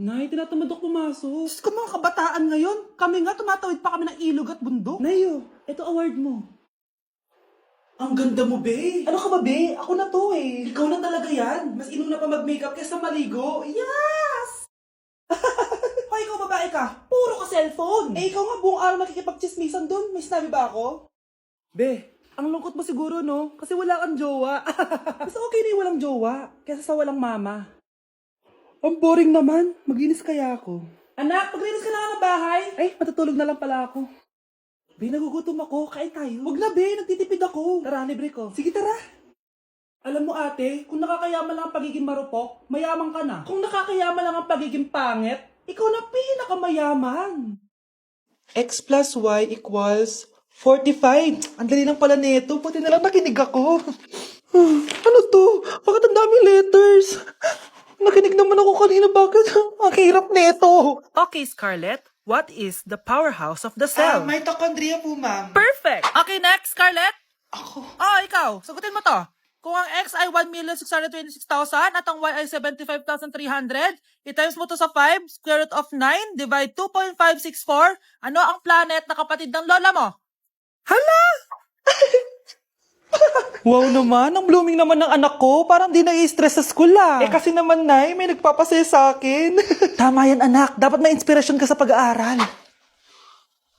Nay, tinatamad ako pumasok. Diyos ko, mga kabataan ngayon. Kami nga, tumatawid pa kami ng ilog at bundok. Nayo, ito award mo. Ang ganda mo, be. Ano ka ba, be? Ako na to eh. Ikaw na talaga yan. Mas inuna pa mag-makeup kaysa maligo. Yes! Hoy, ikaw babae ka. Puro ka cellphone. Eh, ikaw nga buong araw nakikipag-chismisan doon. May sinabi ba ako? Be, ang lungkot mo siguro, no? Kasi wala kang jowa. Mas okay na yung walang jowa, kaysa sa walang mama. Ang boring naman. Maginis kaya ako. Anak, paglinis ka na nga ng bahay. Ay, matutulog na lang pala ako. Be, nagugutom ako. Kain tayo. Huwag na, be. Nagtitipid ako. Tara, libre ko. Sige, tara. Alam mo, ate, kung nakakayaman lang ang pagiging marupok, mayaman ka na. Kung nakakayaman lang ang pagiging pangit, ikaw na pinakamayaman. X plus Y equals 45. Ang dali lang pala nito. Buti na lang nakinig ako. Ano to? Bakit ang daming letters? Nakinig naman ako kanina. Bakit? Ang hirap nito. Okay, Scarlett, what is the powerhouse of the cell? Mitochondria po, ma'am. Perfect! Okay, next, Scarlett. Ako. Ikaw, sagutin mo to. Kung ang X ay 1,626,000 at ang Y ay 75,300, i-times mo to sa 5, square root of 9, divide 2.564, ano ang planet na kapatid ng lola mo? Wow naman, ang blooming naman ng anak ko. Parang di nai-stress sa school ah. Eh kasi naman, Nay, may nagpapasaya sa akin. Tama yan, anak. Dapat may inspirasyon ka sa pag-aaral.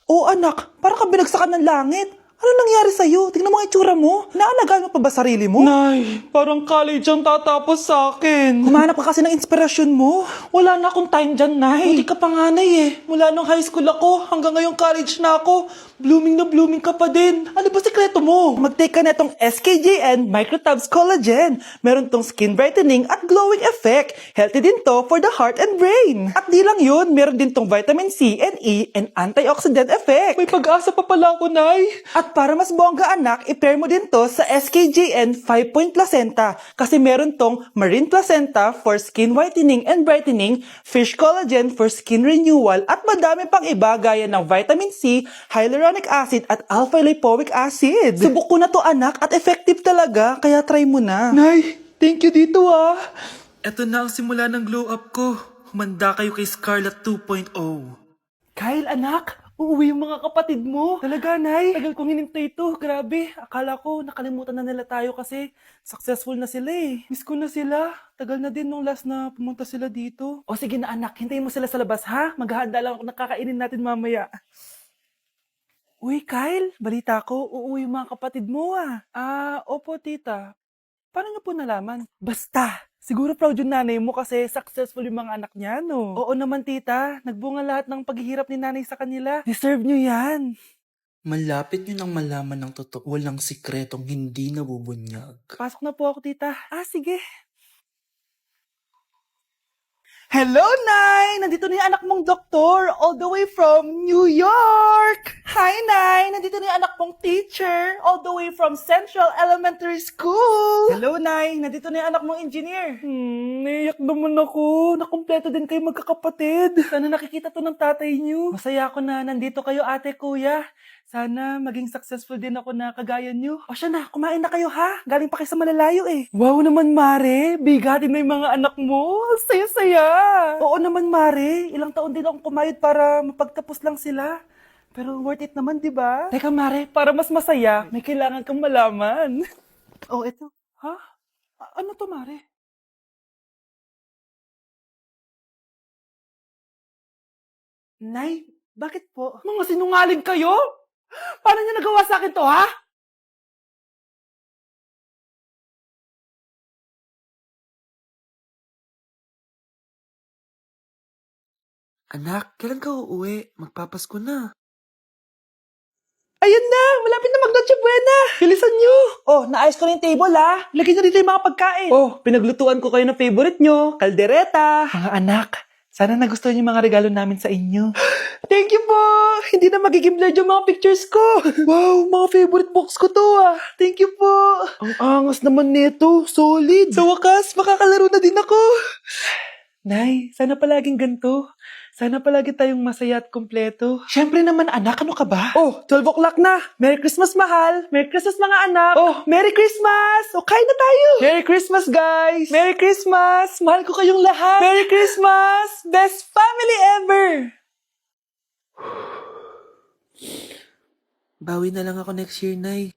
Oo, anak. Parang ka binagsakan ng langit. Ano nangyari sa'yo? Tingnan mo ang itsura mo. Naalagaan mo pa ba sarili mo? Nay, parang college ang tatapos sa akin. Humanap ka kasi ng inspirasyon mo. Wala na akong time dyan, Nay. Hindi ka panganay eh. Mula nung high school ako, hanggang ngayong college na ako. Blooming na blooming ka pa din. Ano ba sikreto mo? Mag-take ka na itong SKJN Microtabs Collagen. Meron tong skin brightening at glowing effect. Healthy din to for the heart and brain. At di lang yun, meron din tong vitamin C and E and antioxidant effect. May pag-asa pa pala ako, Nay. At para mas bongga anak, i-pair mo din to sa SKJN 5-point placenta. Kasi meron tong marine placenta for skin whitening and brightening, fish collagen for skin renewal, at madami pang iba gaya ng vitamin C, hyaluronic acid, at alpha-lipoic acid. Subok ko na to anak at effective talaga, kaya try mo na. Nay, thank you dito ah. Ito na ang simula ng glow up ko. Humanda kayo kay Scarlett 2.0. Kyle, anak, uuwi yung mga kapatid mo. Talaga, Nay. Tagal kong hinintay ito. Grabe. Akala ko nakalimutan na nila tayo kasi successful na sila eh. Miss ko na sila. Tagal na din nung last na pumunta sila dito. O sige na anak, hintayin mo sila sa labas ha. Maghahanda lang ako ng kakainin natin mamaya. Uy, Kyle, balita ko, uuwi yung mga kapatid mo ah. Opo tita. Paano niyo po nalaman? Basta! Siguro proud yung nanay mo kasi successful yung mga anak niya, no? Oo naman, tita. Nagbunga lahat ng paghihirap ni nanay sa kanila. Deserve nyo yan. Malapit nyo nang malaman ng totoo, walang sikretong hindi nabubunyag. Pasok na po ako, tita. Sige. Hello, Nay! Nandito na yung anak mong doktor, all the way from New York! Hi, Nay! Nandito na yung anak mong teacher, all the way from Central Elementary School! Hello, Nay! Nandito na yung anak mong engineer. Naiyak naman ako. Nakumpleto din kayo magkakapatid. Sana nakikita to ng tatay niyo. Masaya ako na nandito kayo, ate, kuya. Sana maging successful din ako na kagaya niyo. O siya na, kumain na kayo ha. Galing pa kayo sa malalayo eh. Wow naman, Mare. Bigatin na yung mga anak mo. Saya-saya. Oo naman, Mare. Ilang taon din akong kumayod para mapagtapos lang sila. Pero worth it naman, di ba? Teka, Mare, para mas masaya, may kailangan kang malaman. Oh, eto. Ha? Ano to, Mare? Nay, bakit po? Mga sinungaling kayo? Paano niyo nagawa sa akin to, ha? Anak, kailan ka uuwi? Magpapasko na. Ayan na! Malapit na mag-Noche Buena! Bilisan nyo! Oh, naayos ko na yung table ha! Lagyan nyo dito yung mga pagkain! Oh, pinaglutuan ko kayo ng favorite nyo, kaldereta! Mga anak, sana nagustuhan yung mga regalo namin sa inyo. Thank you po! Hindi na magiging blurred yung mga pictures ko! Wow, mga favorite box ko to ah! Thank you po! Ang angas naman nito, solid! Sa wakas, makakalaro na din ako! Nay, sana palaging ganito. Sana palagi tayong masaya at kumpleto. Siyempre naman anak, ano ka ba? Oh, 12 o'clock na. Merry Christmas, mahal. Merry Christmas, mga anak. Oh, Merry Christmas! O, kain na tayo. Merry Christmas, guys. Merry Christmas. Mahal ko kayong lahat. Merry Christmas. Best family ever. Bawi na lang ako next year, Nay.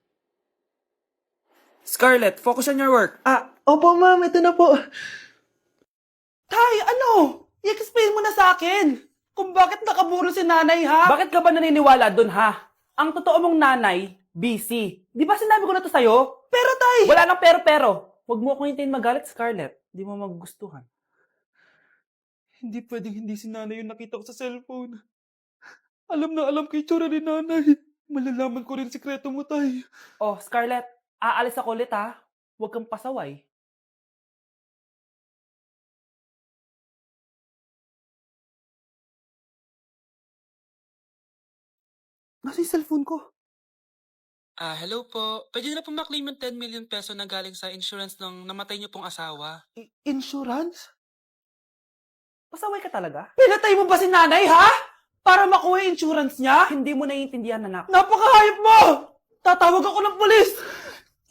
Scarlett, focus on your work. Opo, ma'am. Ito na po. Tay, ano? I-explain mo na sa akin. Kung bakit nakaburo si nanay, ha? Bakit ka ba naniniwala dun, ha? Ang totoo mong nanay, busy. Di ba sinabi ko na to sa'yo? Pero, tay! Wala nang pero. Huwag mo akong hintayin magalit, Scarlett. Di mo magugustuhan. Hindi pwedeng hindi si nanay yung nakita ko sa cellphone. Alam na alam ko yung tsura ni nanay. Malalaman ko rin sikreto mo, tay. Oh, Scarlett, aalis ako ulit, ha? Huwag kang pasaway. Nasa yung cellphone ko? Hello po. Pwede na po maklaim yung 10 million peso na galing sa insurance ng namatay niyo pong asawa. Insurance? Pasaway ka talaga? Pinatay mo ba si nanay, ha? Para makuha yung insurance niya? Hindi mo naiintindihan, anak. Napakahayop mo! Tatawag ako ng pulis!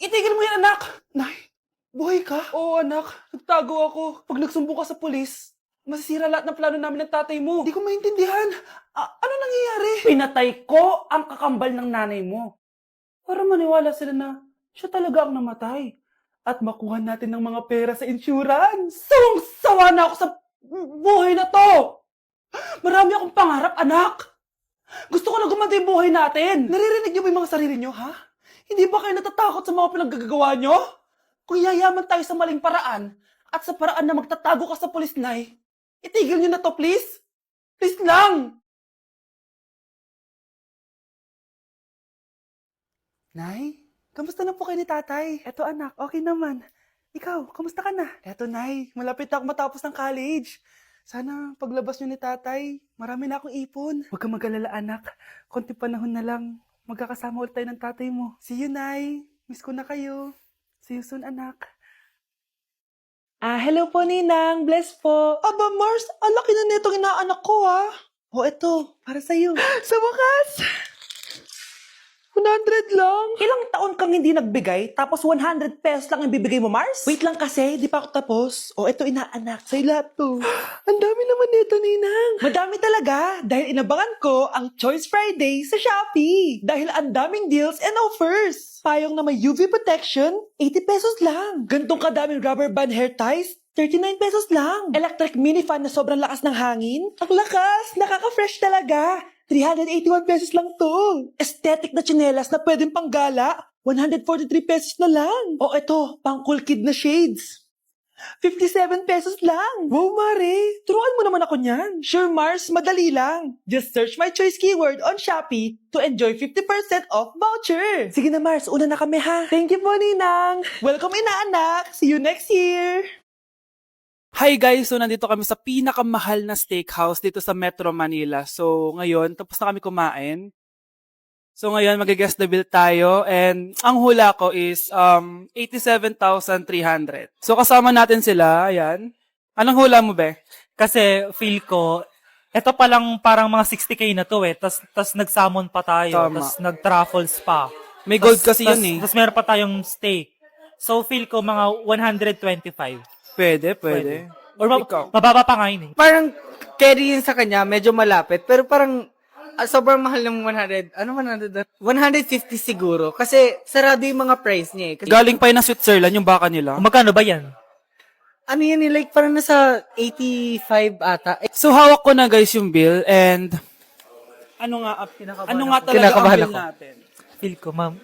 Itigil mo yan, anak! Nay, buhay ka? Oo, anak. Nagtago ako. Pag nagsumbong ka sa pulis, masisira lahat ng plano namin ng tatay mo. Hindi ko maintindihan. Ano nangyayari? Pinatay ko ang kakambal ng nanay mo. Para maniwala sila na siya talaga ang namatay. At makuha natin ng mga pera sa insurance. Sawang-sawa na ako sa buhay na to! Marami akong pangarap, anak! Gusto ko na gumanda yung buhay natin! Naririnig niyo ba yung mga sarili niyo, ha? Hindi ba kayo natatakot sa mga pinaggagawa niyo? Kung yayaman tayo sa maling paraan at sa paraan na magtatago ka sa pulis, Nay, itigil niyo na to, please! Please lang! Nay, kamusta na po kayo ni tatay? Eto anak, okay naman. Ikaw, kamusta ka na? Eto Nay, malapit na ako matapos ng college. Sana paglabas niyo ni tatay, marami na akong ipon. Huwag kang mag-alala anak, konti panahon na lang. Magkakasama ulit tayo ng tatay mo. See you, Nay. Miss ko na kayo. See you soon, anak. Hello po, Ninang. Bless po. Aba, Mars, ang laki na nitong inaanak ko, ha? O, eto, para sa'yo. Sa wakas! 100 lang. Ilang taon kang hindi nagbigay, tapos 100 pesos lang ang bibigay mo, Mars? Wait lang kasi, di pa ako tapos. O, eto inaanak. Sa'yo lahat to. Ang dami naman nito, Ninang. Madami talaga. Dahil inabangan ko ang Choice Friday sa Shopee. Dahil ang daming deals and offers. Payong na may UV protection, 80 pesos lang. Gantong kadaming rubber band hair ties, 39 pesos lang. Electric mini fan na sobrang lakas ng hangin. Ang lakas! Nakaka-fresh talaga. 381 pesos lang to. Aesthetic na tsinelas na pwedeng panggala. 143 pesos na lang. O eto, pang cool kid na shades. 57 pesos lang. Wow, Mare. Turuan mo naman ako niyan. Sure, Mars. Madali lang. Just search my choice keyword on Shopee to enjoy 50% off voucher. Sige na, Mars. Una na kami, ha? Thank you po, Ninang. Welcome, inaanak. See you next year. Hi guys! So, nandito kami sa pinakamahal na steakhouse dito sa Metro Manila. So, ngayon, tapos na kami kumain. So, ngayon, mag-guess the bill tayo. And, ang hula ko is 87,300. So, kasama natin sila. Ayan. Anong hula mo, be? Kasi feel ko, eto pa lang parang mga 60K na to eh. Tas nag-salmon pa tayo. Tama. Tas nag-truffles pa. May gold kasi yun eh. Tas meron pa tayong steak. So feel ko mga 125. Pwede. Or Ikaw. mababa pa nga yun eh. Parang carry yun sa kanya, medyo malapit. Pero parang sobrang mahal ng 100. Ano 100? 150 siguro. Kasi sarado yung mga price niya eh. Kasi, Galing pa yun ng Switzerland, yung baka nila. Magkano ba yan? ano yan eh, like parang nasa 85 ata. Eh, So, hawak ko na guys yung bill. And, ano nga talaga ang Kinakabahan bill ako. natin? Feel ko, ma'am.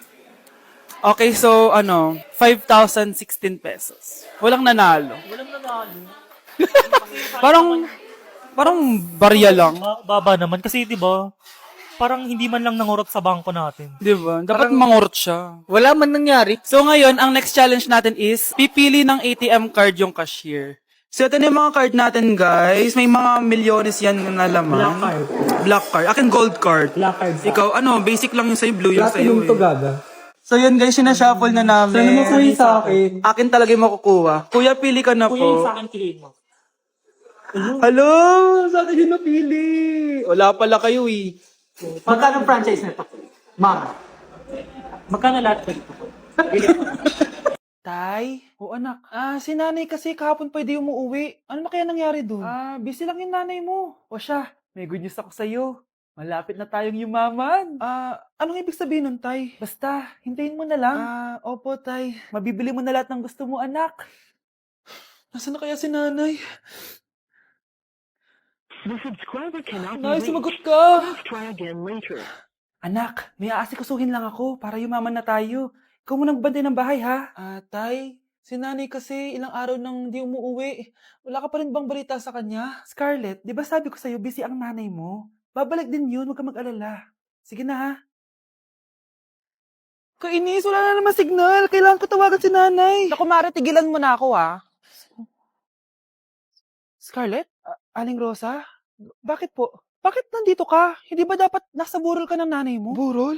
Okay, so 5,016 pesos. Walang nanalo. parang barya lang. Baba naman. Kasi di ba parang hindi man lang nangurot sa bangko natin. Di ba? Dapat mangurot siya. wala man nangyari. So ngayon, ang next challenge natin is pipili ng ATM card yung cashier. So ito na yung mga card natin guys. May mga milyones yan na lamang. Black card. Akin gold card. Black card. Ikaw, basic lang yung sa'yo, blue yung sa'yo. gaga. So yun guys, sinashuffle na namin. Sana mo sa akin. Akin talaga yung makukuha. Kuya, pili ka na po. Sa akin, piliin mo. Hello! Saan kayo napili? Wala pala kayo eh. Magkano franchise nito? Ma'am. Magkano lahat pa dito? Tay? O anak, si nanay kasi kahapon pwede umuwi. Ano na kaya nangyari doon? Busy lang yung nanay mo. O siya, may good news ako sa'yo. Malapit na tayong yumaman. Anong ibig sabihin nun, Tay? Basta, hintayin mo na lang. Opo, Tay. Mabibili mo na lahat ng gusto mo, anak. Nasaan na kaya si nanay? Nay, sumagot ka! Anak, may aasikusuhin lang ako para yumaman na tayo. Ikaw mo nang bantay ng bahay, ha? Tay, si nanay kasi ilang araw nang di umuwi. Wala ka pa rin bang balita sa kanya? Scarlett, di ba sabi ko sa'yo busy ang nanay mo? Babalik din yun, huwag ka mag-alala. Sige na, ha? Kainis, wala na naman signal. Kailangan ko tawagan si nanay. Naku, Mare, tigilan mo na ako, ha? Scarlett? Aling Rosa? Bakit po? Bakit nandito ka? Hindi ba dapat nasa burol ka ng nanay mo? Burol?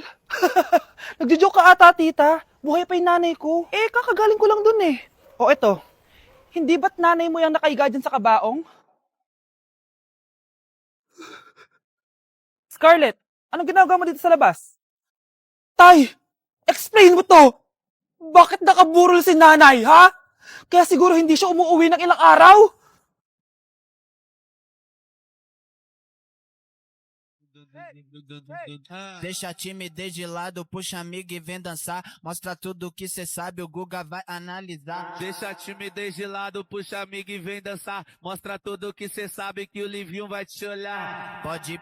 Nagjo-joke ka ata, tita. Buhay pa yung nanay ko. Kakagaling ko lang dun eh. O eto, hindi ba't nanay mo yung nakaiga dyan sa kabaong? Scarlett, anong ginagawa mo dito sa labas? Tay, explain mo to! Bakit nakaburol si nanay, ha? Kaya siguro hindi siya umuwi ng ilang araw? Deixa a timidez de lado, puxa amigo e vem dançar. Mostra tudo que cê sabe, o Guga vai analisar. Deixa a timidez de lado, puxa amigo e vem dançar. Mostra tudo que cê sabe, que o Livinho vai te olhar. Pode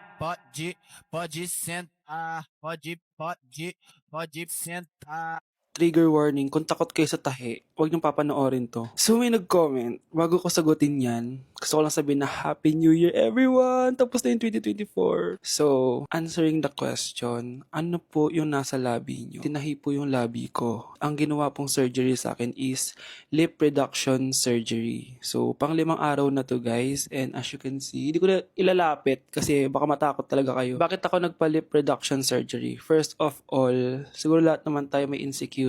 sentar. Pode sentar. Trigger warning, kung takot kayo sa tahi, huwag niyong papanoorin to. So may nag-comment, bago ko sagutin yan, gusto ko lang sabihin na Happy New Year everyone! Tapos na yung 2024. So, answering the question, ano po yung nasa labi niyo? Tinahi po yung labi ko. Ang ginawa pong surgery sa akin is lip reduction surgery. So, pang 5 araw na to guys, and as you can see, hindi ko na ilalapit kasi baka matakot talaga kayo. Bakit ako nagpa-lip reduction surgery? First of all, siguro lahat naman tayo may insecurity.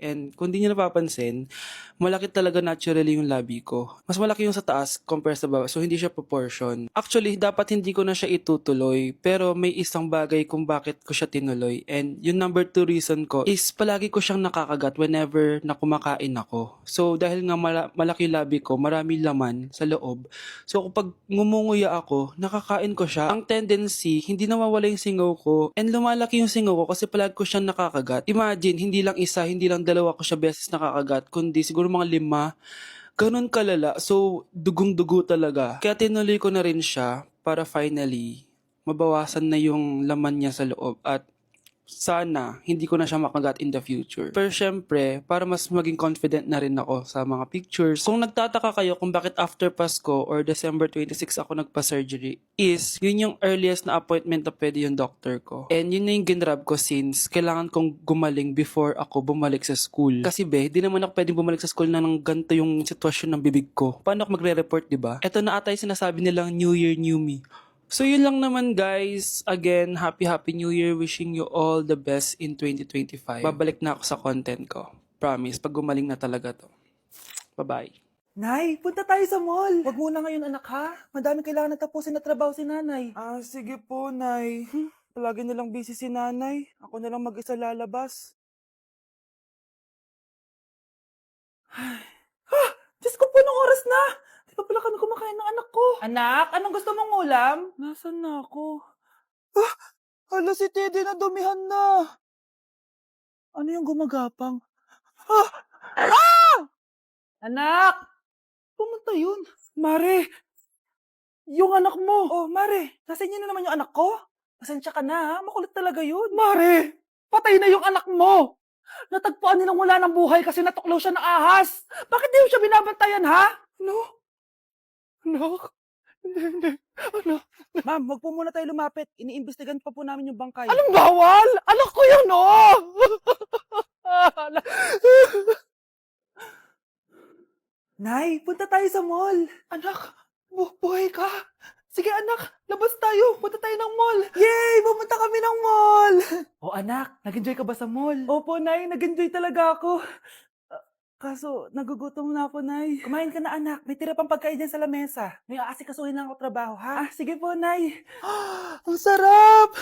And kung di nyo napapansin, malaki talaga naturally yung labi ko. Mas malaki yung sa taas compare sa baba. So, hindi siya proportion. Actually, dapat hindi ko na siya itutuloy. Pero may isang bagay kung bakit ko siya tinuloy. And yung number 2 reason ko is palagi ko siyang nakakagat whenever na kumakain ako. So, dahil nga malaki yung labi ko, marami laman sa loob. So, kapag ngumunguya ako, nakakain ko siya. Ang tendency, hindi nawawala yung singaw ko. And lumalaki yung singaw ko kasi palagi ko siyang nakakagat. Imagine, hindi lang isa, hindi lang dalawa ko siya beses nakakagat, kundi siguro mga 5. Ganun kalala. So, dugong-dugo talaga. Kaya tinuloy ko na rin siya para finally mabawasan na yung laman niya sa loob at sana hindi ko na siya makagat in the future. Pero syempre, para mas maging confident na rin ako sa mga pictures. Kung nagtataka kayo kung bakit after Pasko or December 26 ako nagpa-surgery, is yun yung earliest na appointment na pwede yung doctor ko. And yun na yung ginrab ko since kailangan kong gumaling before ako bumalik sa school. Kasi di naman ako pwedeng bumalik sa school na nang ganito yung sitwasyon ng bibig ko. Paano ako magre-report, diba? Ito na ata yung sinasabi nilang New Year, New Me. So yun lang naman guys. Again, happy New Year. Wishing you all the best in 2025. Babalik na ako sa content ko. Promise, pag gumaling na talaga to. Bye-bye. Nay, punta tayo sa mall. Wag muna ngayon, anak, ha? Madami kailangan na tapusin na trabaho si nanay. Sige po, nay. Palagi nilang busy si nanay. Ako na lang mag-isa lalabas. Diyos ko po, anong oras na? Di pa pala kami kumakain ng anak ko. Anak, anong gusto mong ulam? Nasaan na ako? Hala, si Teddy na dumihan na. Ano yung gumagapang? Anak! Pumunta yun. Mare! Yung anak mo! Oh, Mare! Nasaan niyo na naman yung anak ko? Pasensya ka na, ha? Makulit talaga yun. Mare! Patay na yung anak mo! Natagpuan nilang wala ng buhay kasi natuklaw siya ng ahas. Bakit di mo siya binabantayan, ha? No? Anak? Hindi. Anak? Ma'am, wag po muna tayo lumapit. Iniimbestigan pa po namin yung bangkay. Anong bawal? Anak ko yun, oh! Nay, punta tayo sa mall. Anak, buhay ka. Sige anak, labas tayo. Punta tayo ng mall. Yay! Pumunta kami ng mall. Oh anak, nag-enjoy ka ba sa mall? Opo, Nay. Nag-enjoy talaga ako. Kaso, nagugutom na ako, Nay. Kumain ka na, anak. May tira pang pagkain dyan sa lamesa. May aasikasuhin lang ako trabaho, ha? Sige po, Nay. Ang sarap!